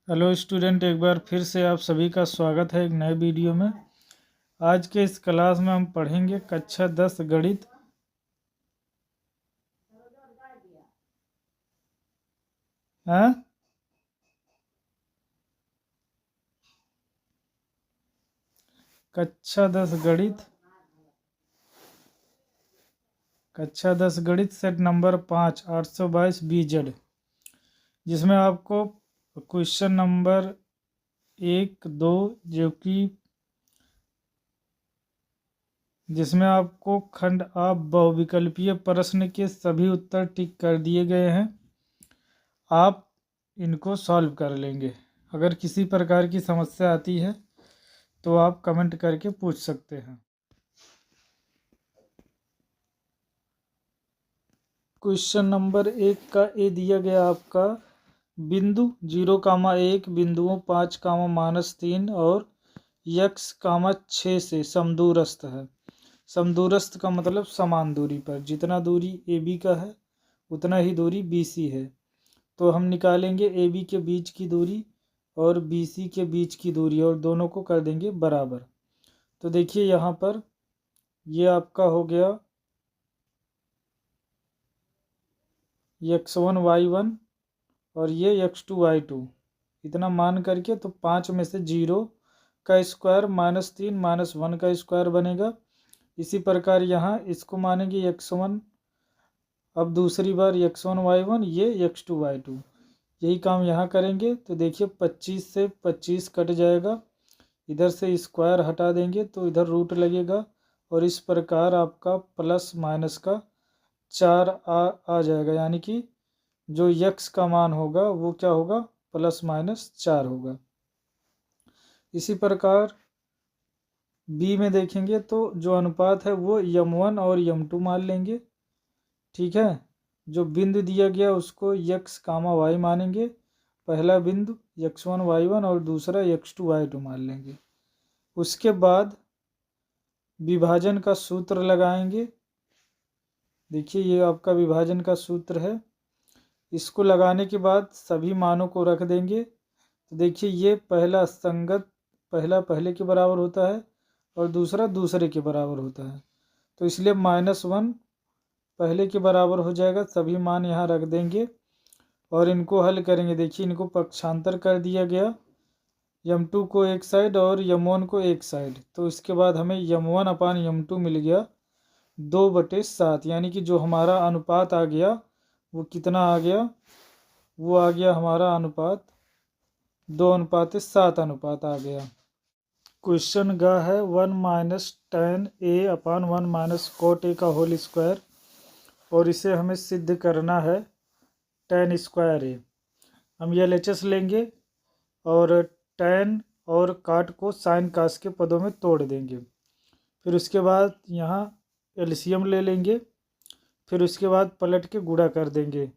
Hello student, एक बार फिर से आप सभी का स्वागत है एक नए वीडियो में। आज के इस क्लास में हम पढ़ेंगे कक्षा 10 गणित। हैं? कक्षा 10 गणित, कक्षा 10 गणित सेट नंबर 5 822 BZ, जिसमें आपको क्वेश्चन नंबर 1, 2 जो कि जिसमें आपको खंड आप बहुविकल्पीय प्रश्न के सभी उत्तर टिक कर दिए गए हैं। आप इनको सॉल्व कर लेंगे। अगर किसी प्रकार की समस्या आती है तो आप कमेंट करके पूछ सकते हैं। क्वेश्चन नंबर 1 का ए दिया गया आपका बिंदु 0,1 बिंदुओं 5, -3 और x, 6 से समदूरस्थ है। समदूरस्थ का मतलब समान दूरी पर, जितना दूरी ए बी का है उतना ही दूरी बी सी है। तो हम निकालेंगे ए बी के बीच की दूरी और बी सी के बीच की दूरी और दोनों को कर देंगे बराबर। तो देखिए यहाँ पर ये आपका हो गया x1 y1 और ये x2 y2। इतना मान करके तो 5 में से 0 का स्क्वायर -3 -1 का स्क्वायर बनेगा। इसी प्रकार यहाँ इसको मानेंगे x1, अब दूसरी बार x1 y1, ये x2 y2। यही काम यहाँ करेंगे। तो देखिए 25 से 25 कट जाएगा, इधर से स्क्वायर हटा देंगे तो इधर रूट लगेगा और इस प्रकार आपका प्लस माइनस का 4 आ जाएगा, यानी कि जो यक्स का मान होगा वो क्या होगा, +-4 होगा। इसी प्रकार बी में देखेंगे तो जो अनुपात है वो m1 और m2 मान लेंगे। ठीक है, जो बिंदु दिया गया उसको x, y मानेंगे। पहला बिंदु x1 y1 और दूसरा x2 y2 मान लेंगे। उसके बाद विभाजन का सूत्र लगाएंगे। देखिए ये आपका विभाजन का सूत्र है। इसको लगाने के बाद सभी मानों को रख देंगे। तो देखिए ये पहला संगत, पहला पहले के बराबर होता है और दूसरा दूसरे के बराबर होता है। तो इसलिए -1 पहले के बराबर हो जाएगा। सभी मान यहाँ रख देंगे और इनको हल करेंगे। देखिए इनको पक्षांतर कर दिया गया, m2 को एक साइड और m1 को एक साइड। तो इसके बाद हमें m1/m2 मिल गया 2/7, यानी कि जो हमारा अनुपात आ गया वो कितना आ गया, वो आ गया हमारा अनुपात 2:7 अनुपात आ गया। क्वेश्चन गा है 1 - tan A/1 - cot A का होल स्क्वायर, और इसे हमें सिद्ध करना है tan स्क्वायर A। हम LHS लेंगे और tan और काट को साइन कास के पदों में तोड़ देंगे। फिर उसके बाद यहाँ एलसीएम ले लेंगे। फिर उसके बाद पलट के गुणा कर देंगे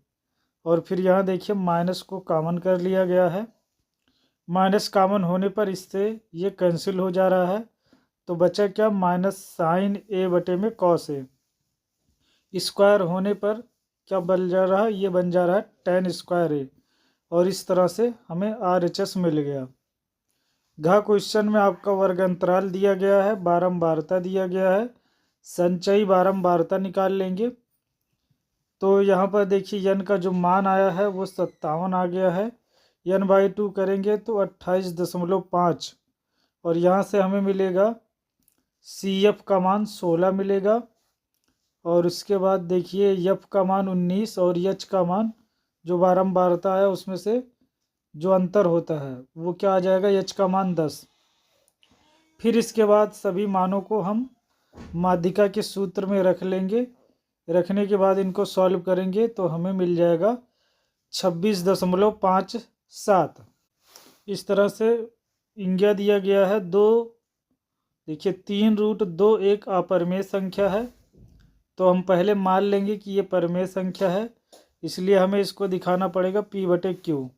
और फिर यहाँ देखिए माइनस को कॉमन कर लिया गया है। माइनस कॉमन होने पर इससे ये कैंसिल हो जा रहा है। तो बचा क्या, -sin A/cos A। स्क्वायर होने पर क्या बन जा रहा है, ये बन जा रहा है tan स्क्वायर A। और इस तरह से हमें RHS मिल गया। घ क्वेश्चन में आपका वर्ग अंतराल दिया गया है, बारंबारता दिया गया है, संचयी बारंबारता निकाल लेंगे। तो यहाँ पर देखिए n का जो मान आया है वो 57 आ गया है। n/2 करेंगे तो 28.5 और यहाँ से हमें मिलेगा CF का मान 16 मिलेगा। और उसके बाद देखिए F का मान 19 और H का मान जो बारंबारता है उसमें से जो अंतर होता है वो क्या आ जाएगा, H का मान 10। फिर इसके बाद सभी मानों को हम माध्यिका के सूत्र में रख लेंगे। रखने के बाद इनको सॉल्व करेंगे तो हमें मिल जाएगा 26.57। इस तरह से इंगिया दिया गया है 2। देखिए 3√2 एक अपरिमेय संख्या है, तो हम पहले मान लेंगे कि ये परिमेय संख्या है, इसलिए हमें इसको दिखाना पड़ेगा P/Q।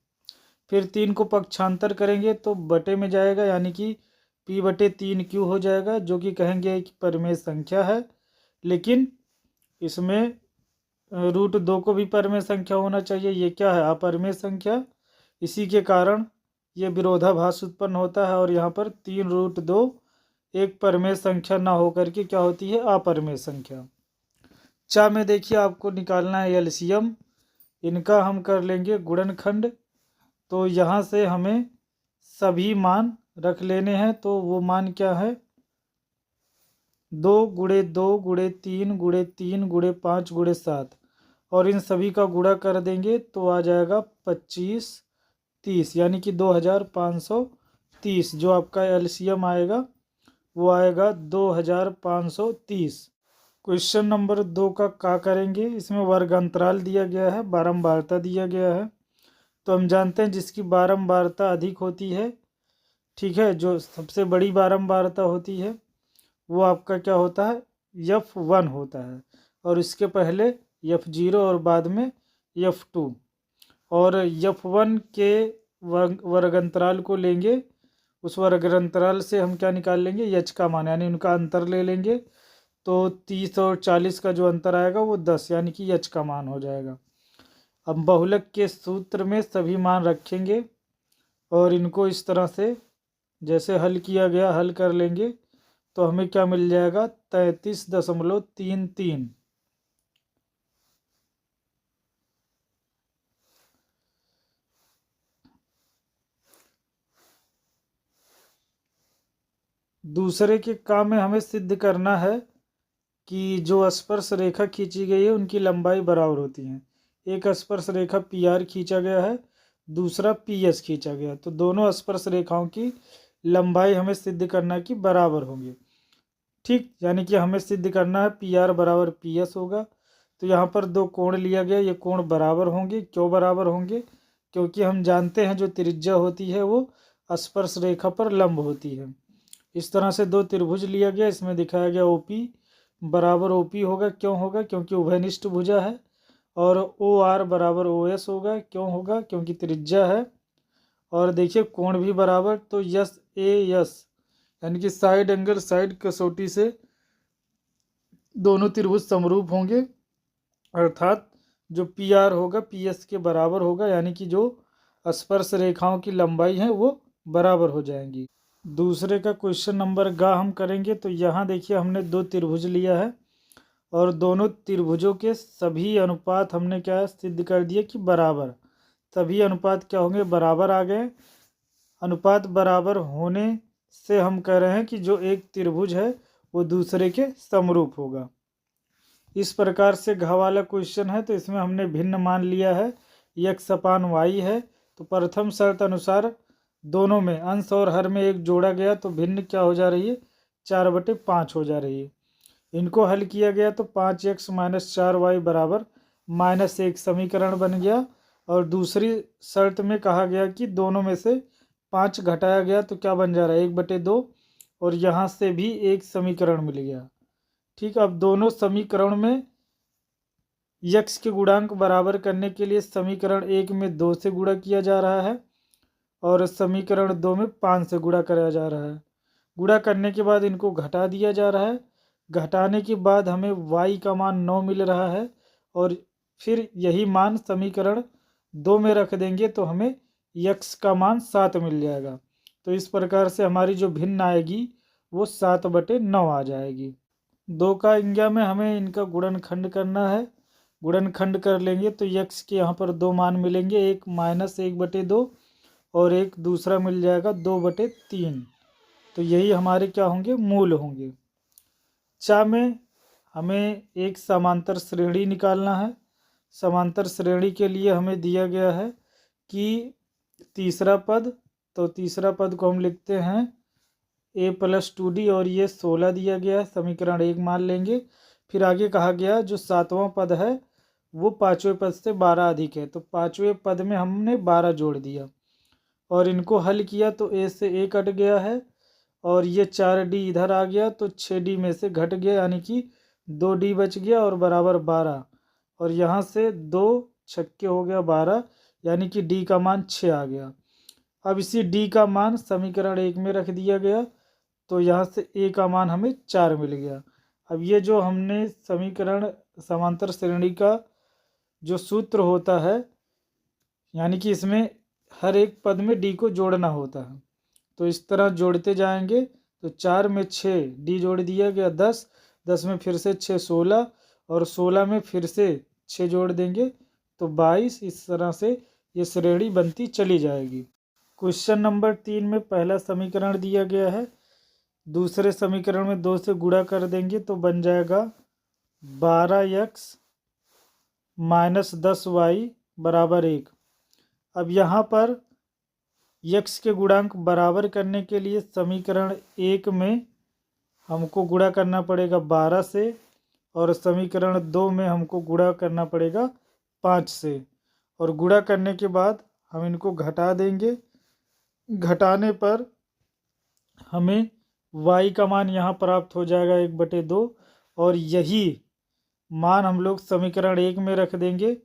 फिर 3 को पक्षांतर करेंगे तो बटे में जाएगा, यानी कि P/3Q हो जाएगा, जो कि कहेंगे कि परिमेय संख्या है। लेकिन इसमें √2 को भी परिमेय संख्या होना चाहिए। ये क्या है, अपरिमेय संख्या। इसी के कारण ये विरोधाभास उत्पन्न होता है और यहाँ पर 3√2 एक परमेय संख्या ना होकर के क्या होती है, अपरमेय संख्या। चा में देखिए आपको निकालना है एलसीएम, इनका हम कर लेंगे गुणनखंड। तो यहाँ से हमें सभी मान रख लेने हैं। तो वो मान क्या है, 2 × 2 × 3 × 3 × 5 × 7, और इन सभी का गुणा कर देंगे तो आ जाएगा 25 30, यानी कि 2530। जो आपका एलसीएम आएगा वो आएगा 2530। क्वेश्चन नंबर 2 का क्या करेंगे, इसमें वर्ग अंतराल दिया गया है, बारंबारता दिया गया है। तो हम जानते हैं जिसकी बारंबारता अधिक होती है, ठीक है, जो सबसे बड़ी बारंबारता होती है वो आपका क्या होता है, F1 होता है, और इसके पहले F0 और बाद में F2। और F1 के वर्ग अंतराल को लेंगे, उस वर्ग अंतराल से हम क्या निकाल लेंगे, H का मान, यानी उनका अंतर ले लेंगे। तो 30 और 40 का जो अंतर आएगा वो 10, यानी कि H का मान हो जाएगा। अब बहुलक के सूत्र में सभी मान रखेंगे और इनको इस तरह से जैसे हल किया गया हल कर लेंगे तो हमें क्या मिल जाएगा, 33.33। दूसरे के काम में हमें सिद्ध करना है कि जो स्पर्श रेखा खींची गई है उनकी लंबाई बराबर होती है। एक स्पर्श रेखा PR खींचा गया है, दूसरा PS खींचा गया, तो दोनों स्पर्श रेखाओं की लंबाई हमें सिद्ध करना है कि बराबर होंगे, ठीक। यानी कि हमें सिद्ध करना है PR बराबर PS होगा। तो यहाँ पर दो कोण लिया गया, ये कोण बराबर होंगे। क्यों बराबर होंगे, क्योंकि हम जानते हैं जो त्रिज्या होती है वो स्पर्श रेखा पर लंब होती है। इस तरह से दो त्रिभुज लिया गया, इसमें दिखाया गया OP बराबर OP होगा। क्यों होगा, क्योंकि उभयनिष्ठ भुजा है। और OR बराबर OS होगा। क्यों होगा, क्योंकि त्रिज्या है। और देखिए कोण भी बराबर, तो SAS यानी कि साइड एंगल साइड कसौटी से दोनों त्रिभुज समरूप होंगे, अर्थात जो PR होगा PS के बराबर होगा, यानी कि जो स्पर्श रेखाओं की लंबाई है वो बराबर हो जाएंगी। दूसरे का क्वेश्चन नंबर गा हम करेंगे। तो यहाँ देखिए हमने दो त्रिभुज लिया है और दोनों त्रिभुजों के सभी अनुपात हमने क्या सिद्ध कर दिए कि बराबर। सभी अनुपात क्या होंगे, बराबर आ गए। अनुपात बराबर होने से हम कह रहे हैं कि जो एक त्रिभुज है वो दूसरे के समरूप होगा। इस प्रकार से घ वाला क्वेश्चन है, तो इसमें हमने भिन्न मान लिया है, x अपान y है। तो प्रथम शर्त अनुसार दोनों में अंश और हर में एक जोड़ा गया तो भिन्न क्या हो जा रही है, 4/5 हो जा रही है। इनको हल किया गया तो 5x - 4y बराबर -1 समीकरण बन गया। और दूसरी शर्त में कहा गया कि दोनों में से 5 घटाया गया तो क्या बन जा रहा है, 1/2, और यहाँ से भी एक समीकरण मिल गया, ठीक। अब दोनों समीकरण में x के गुणांक बराबर करने के लिए समीकरण 1 में 2 से गुणा किया जा रहा है और समीकरण 2 में 5 से गुणा कराया जा रहा है। गुणा करने के बाद इनको घटा दिया जा रहा है। घटाने के बाद हमें y का मान 9 मिल रहा है और फिर यही मान समीकरण 2 में रख देंगे तो हमें x का मान 7 मिल जाएगा। तो इस प्रकार से हमारी जो भिन्न आएगी वो 7/9 आ जाएगी। 2 का इंज्ञा में हमें इनका गुणनखंड करना है। गुणनखंड कर लेंगे तो x के यहाँ पर 2 मान मिलेंगे, एक -1/2 और एक दूसरा मिल जाएगा 2/3। तो यही हमारे क्या होंगे, मूल होंगे। चा में हमें एक समांतर श्रेणी निकालना है। समांतर श्रेणी के लिए हमें दिया गया है कि तीसरा पद, तो तीसरा पद को हम लिखते हैं a+2d और ये 16 दिया गया है, समीकरण 1 मान लेंगे। फिर आगे कहा गया जो सातवां पद है वो पाँचवें पद से 12 अधिक है, तो पाँचवें पद में हमने 12 जोड़ दिया और इनको हल किया तो a से a कट गया है और ये 4d इधर आ गया तो 6d में से घट गया, यानी कि 2d बच गया और बराबर 12। और यहाँ से 2 छक्के हो गया 12, यानी कि d का मान 6 आ गया। अब इसी d का मान समीकरण 1 में रख दिया गया तो यहाँ से a का मान हमें 4 मिल गया। अब ये जो हमने समीकरण समांतर श्रेणी का जो सूत्र होता है, यानी कि इसमें हर एक पद में डी को जोड़ना होता है। तो इस तरह जोड़ते जाएंगे। तो 4 में 6 डी जोड़ दिया गया 10, 10 में फिर से 6 16, और 16 में फिर से 6 जोड़ देंगे तो 22। इस तरह से ये श्रेणी बनती चली जाएगी। क्वेश्चन नंबर 3 में पहला समीकरण दिया गया है, दूसरे समीकरण में 2 से गुणा कर देंगे तो बन जाएगा 12x माइनस 10y बराबर 1। अब यहाँ पर x के गुणांक बराबर करने के लिए समीकरण 1 में हमको गुणा करना पड़ेगा 12 से, और समीकरण 2 में हमको गुणा करना पड़ेगा 5 से, और गुणा करने के बाद हम इनको घटा देंगे। घटाने पर हमें y का मान यहाँ प्राप्त हो जाएगा 1/2, और यही मान हम लोग समीकरण 1 में रख देंगे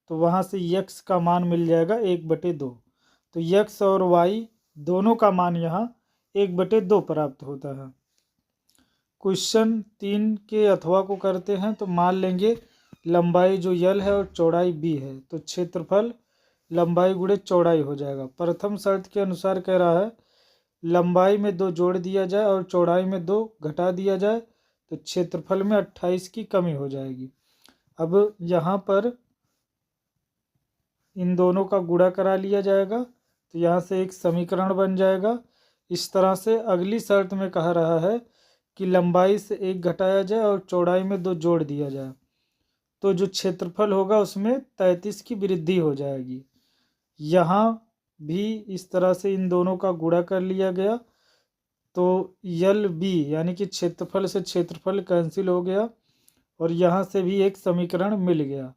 तो वहाँ से x का मान मिल जाएगा 1/2। तो x और y दोनों का मान यहाँ 1/2 प्राप्त होता है। क्वेश्चन 3 के अथवा को करते हैं। तो मान लेंगे लंबाई जो यल है और चौड़ाई b है, तो क्षेत्रफल लंबाई गुणे चौड़ाई हो जाएगा। प्रथम शर्त के अनुसार कह रहा है लंबाई में 2 जोड़ दिया जाए और चौड़ाई में 2 घटा दिया जाए तो क्षेत्रफल में 28 की कमी हो जाएगी। अब यहाँ पर इन दोनों का गुणा करा लिया जाएगा तो यहाँ से एक समीकरण बन जाएगा। इस तरह से अगली शर्त में कह रहा है कि लंबाई से 1 घटाया जाए और चौड़ाई में 2 जोड़ दिया जाए तो जो क्षेत्रफल होगा उसमें 33 की वृद्धि हो जाएगी। यहाँ भी इस तरह से इन दोनों का गुणा कर लिया गया तो यल बी यानी कि क्षेत्रफल से क्षेत्रफल कैंसिल हो गया, और यहाँ से भी एक समीकरण मिल गया।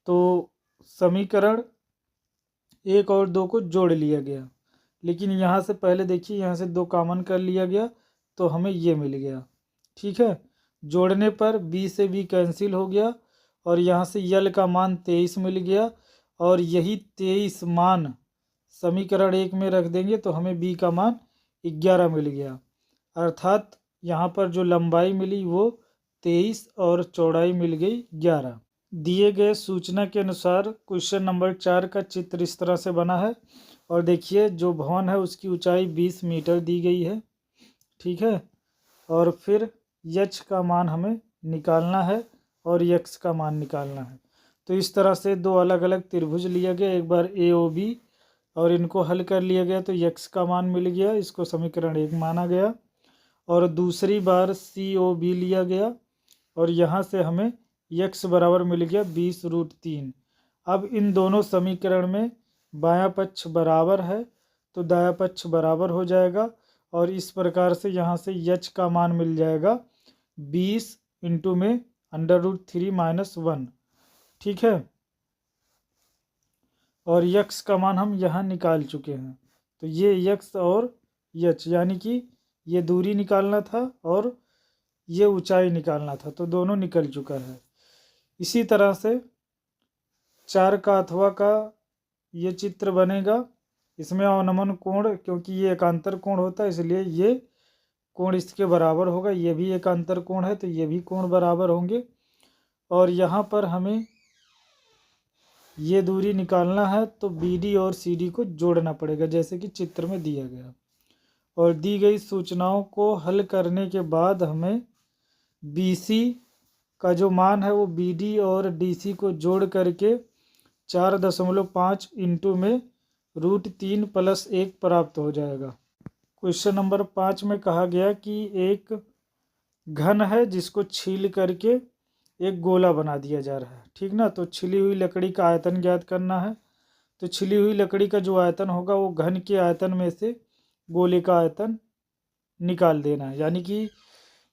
तो समीकरण 1 और 2 को जोड़ लिया गया, लेकिन यहाँ से पहले देखिए यहाँ से 2 कॉमन कर लिया गया तो हमें ये मिल गया। ठीक है, जोड़ने पर b से b कैंसिल हो गया और यहाँ से यल का मान 23 मिल गया, और यही 23 मान समीकरण 1 में रख देंगे तो हमें b का मान 11 मिल गया। अर्थात यहाँ पर जो लंबाई मिली वो 23 और चौड़ाई मिल गई 11। दिए गए सूचना के अनुसार क्वेश्चन नंबर 4 का चित्र इस तरह से बना है, और देखिए जो भवन है उसकी ऊंचाई 20 मीटर दी गई है। ठीक है, और फिर h का मान हमें निकालना है और x का मान निकालना है। तो इस तरह से 2 अलग अलग त्रिभुज लिया गया, एक बार AOB, और इनको हल कर लिया गया तो x का मान मिल गया, इसको समीकरण 1 माना गया। और दूसरी बार COB लिया गया और यहाँ से हमें x बराबर मिल गया 20√3। अब इन दोनों समीकरण में बायां पक्ष बराबर है तो दायां पक्ष बराबर हो जाएगा, और इस प्रकार से यहाँ से h का मान मिल जाएगा 20 इंटू में √3 - 1। ठीक है, और x का मान हम यहाँ निकाल चुके हैं। तो ये x और h यानी कि ये दूरी निकालना था और ये ऊंचाई निकालना था, तो दोनों निकल चुका है। इसी तरह से 4 का अथवा का ये चित्र बनेगा। इसमें अवनमन कोण, क्योंकि ये एकांतर कोण होता है इसलिए ये कोण इसके बराबर होगा, ये भी एकांतर कोण है तो ये भी कोण बराबर होंगे। और यहाँ पर हमें ये दूरी निकालना है तो BD और CD को जोड़ना पड़ेगा जैसे कि चित्र में दिया गया। और दी गई सूचनाओं को हल करने के बाद हमें BC का जो मान है वो BD और DC को जोड़ करके 4.5 इंटू में √3 + 1 प्राप्त हो जाएगा। क्वेश्चन नंबर 5 में कहा गया कि एक घन है जिसको छील करके एक गोला बना दिया जा रहा है। ठीक ना, तो छिली हुई लकड़ी का आयतन ज्ञात करना है। तो छिली हुई लकड़ी का जो आयतन होगा वो घन के आयतन में से गोले का आयतन निकाल देना है, यानी कि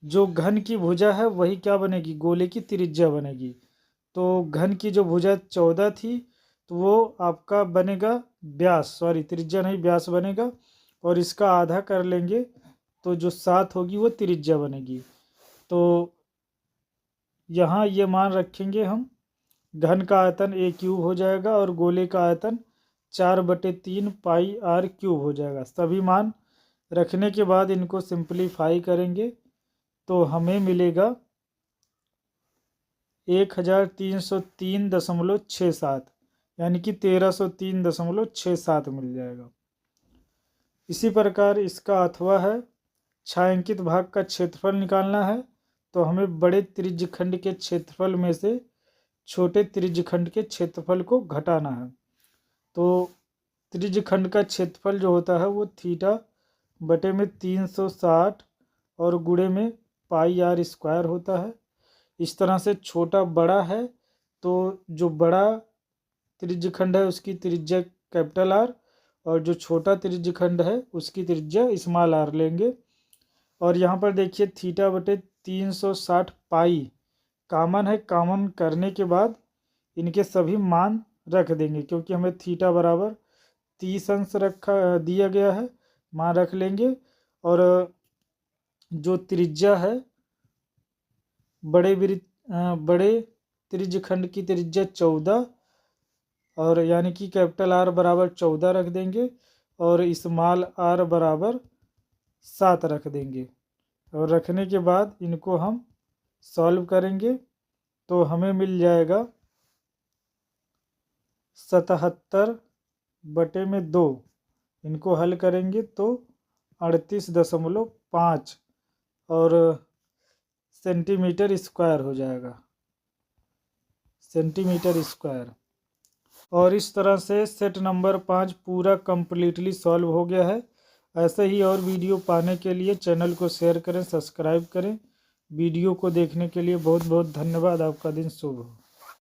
जो घन की भुजा है वही क्या बनेगी, गोले की त्रिज्या बनेगी। तो घन की जो भुजा 14 थी तो वो आपका बनेगा व्यास, सॉरी त्रिज्या नहीं व्यास बनेगा, और इसका आधा कर लेंगे तो जो 7 होगी वो त्रिज्या बनेगी। तो यहाँ ये मान रखेंगे हम, घन का आयतन a³ हो जाएगा और गोले का आयतन 4/3 πr³ हो जाएगा। सभी मान रखने के बाद इनको सिंप्लीफाई करेंगे तो हमें मिलेगा 1303.67, यानी कि 1303.67 मिल जाएगा। इसी प्रकार इसका अथवा है, छायांकित भाग का क्षेत्रफल निकालना है तो हमें बड़े त्रिज्यखंड के क्षेत्रफल में से छोटे त्रिज्यखंड के क्षेत्रफल को घटाना है। तो त्रिज्यखंड का क्षेत्रफल जो होता है वो थीटा बटे में 360 और गुणे में पाई आर स्क्वायर होता है। इस तरह से छोटा बड़ा है तो जो बड़ा त्रिज्यखंड है उसकी त्रिज्या कैपिटल आर और जो छोटा त्रिज्यखंड है उसकी त्रिज्या स्मॉल आर लेंगे। और यहाँ पर देखिए थीटा बटे 360 पाई कॉमन है, कॉमन करने के बाद इनके सभी मान रख देंगे क्योंकि हमें थीटा बराबर 30 अंश रखा दिया गया है, मान रख लेंगे। और जो त्रिज्या है बड़े त्रिज्यखंड की त्रिज्या 14 और यानी कि कैपिटल आर बराबर 14 रख देंगे और स्मॉल आर बराबर 7 रख देंगे। और रखने के बाद इनको हम सॉल्व करेंगे तो हमें मिल जाएगा 77 बटे में 2। इनको हल करेंगे तो 38.5 और सेंटीमीटर स्क्वायर हो जाएगा, सेंटीमीटर स्क्वायर। और इस तरह से सेट नंबर 5 पूरा कंप्लीटली सॉल्व हो गया है। ऐसे ही और वीडियो पाने के लिए चैनल को शेयर करें, सब्सक्राइब करें। वीडियो को देखने के लिए बहुत बहुत धन्यवाद। आपका दिन शुभ हो।